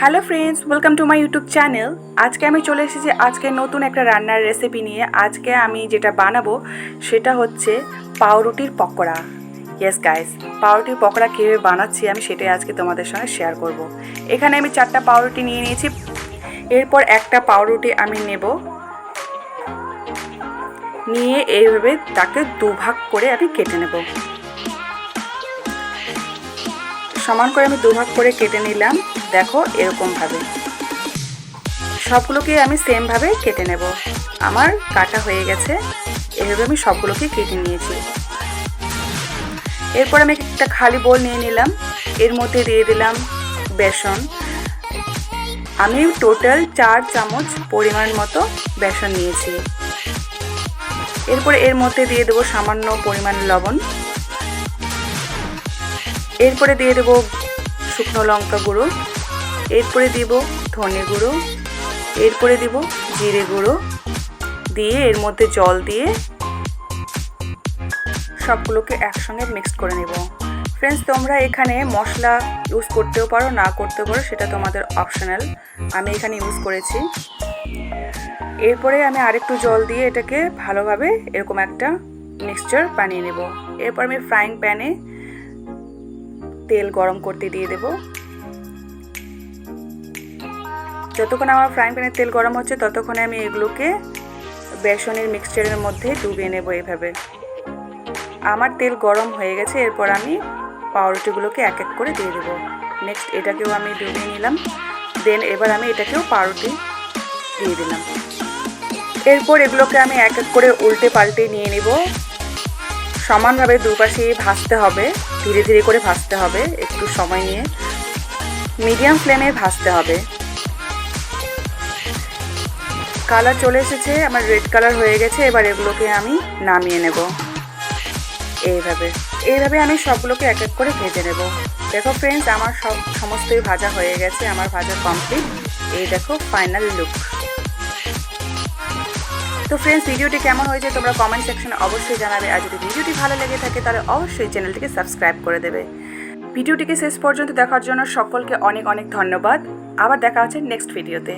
Hello friends, welcome to my YouTube channel. আজকে আমি চলে এসেছি আজকে নতুন একটা রান্নার রেসিপি নিয়ে। আজকে আমি যেটা বানাবো সেটা হচ্ছে পাউরুটির পকোড়া। ইয়েস গাইস, পাউরুটির পকোড়া কীভাবে বানাচ্ছি আমি সেটাই আজকে তোমাদের সঙ্গে শেয়ার করব। এখানে আমি 4টা পাউরুটি নিয়ে নিয়েছি। এরপর একটা পাউরুটি আমি নেব, নিয়ে এইভাবে তাকে দুভাগ করে আমি কেটে নেব। সমান করে আমি দুভাগ করে কেটে নিলাম। দেখো এরকমভাবে সবগুলোকে আমি সেমভাবে কেটে নেব। আমার কাটা হয়ে গেছে, এভাবে আমি সবগুলোকে কেটে নিয়েছি। এরপর আমি একটা খালি বোল নিয়ে নিলাম, এর মধ্যে দিয়ে দিলাম বেসন। আমি টোটাল 4 চামচ পরিমাণ মতো বেসন নিয়েছি। এরপরে এর মধ্যে দিয়ে দেবো সামান্য পরিমাণ লবণ। এরপরে দিয়ে দেবো শুকনো লঙ্কা গুঁড়ো। এরপরে দিব ধনে গুঁড়ো। এরপরে দিব জিরে গুঁড়ো, দিয়ে এর মধ্যে জল দিয়ে সবগুলোকে একসঙ্গে মিক্সড করে নেব। ফ্রেন্ডস, তোমরা এখানে মশলা ইউজ করতেও পারো, না করতেও পারো, সেটা তোমাদের অপশনাল। আমি এখানে ইউজ করেছি। এরপরে আমি আরেকটু জল দিয়ে এটাকে ভালোভাবে এরকম একটা মিক্সচার বানিয়ে নেব। এরপর আমি ফ্রাইং প্যানে তেল গরম করতে দিয়ে দেব। যতক্ষণ আমার ফ্রাইং প্যানের তেল গরম হচ্ছে ততক্ষণে আমি এগুলোকে বেসনের মিক্সচারের মধ্যে ডুবিয়ে নেব। এভাবে আমার তেল গরম হয়ে গেছে। এরপর আমি পাউরুটিগুলোকে এক এক করে দিয়ে দেবো। নেক্সট এটাকেও আমি ডুবিয়ে নিলাম। দেন এবার আমি এটাকেও পাউরুটি দিয়ে দিলাম। এরপর এগুলোকে আমি এক এক করে উল্টে পাল্টে নিয়ে নেব। সমানভাবে দুপাশেই ভাজতে হবে, ধীরে ধীরে করে ভাজতে হবে, একটু সময় নিয়ে মিডিয়াম ফ্লেমে ভাজতে হবে। কালার চলে এসেছে, আমার রেড কালার হয়ে গেছে। এবার এগুলোকে আমি নামিয়ে নেব। এইভাবে আমি সবগুলোকে এক এক করে ভেজে নেব। দেখো ফ্রেন্ডস, আমার সমস্তই ভাজা হয়ে গেছে, আমার ভাজা কমপ্লিট। এই দেখো ফাইনাল লুক। তো ফ্রেন্ডস, ভিডিওটি কেমন হয়েছে তোমরা কমেন্ট সেকশনে অবশ্যই জানাবে। আর যদি ভিডিওটি ভালো লেগে থাকে তাহলে অবশ্যই চ্যানেলটিকে সাবস্ক্রাইব করে দেবে। ভিডিওটিকে শেষ পর্যন্ত দেখার জন্য সকলকে অনেক অনেক ধন্যবাদ। আবার দেখা হচ্ছে নেক্সট ভিডিওতে।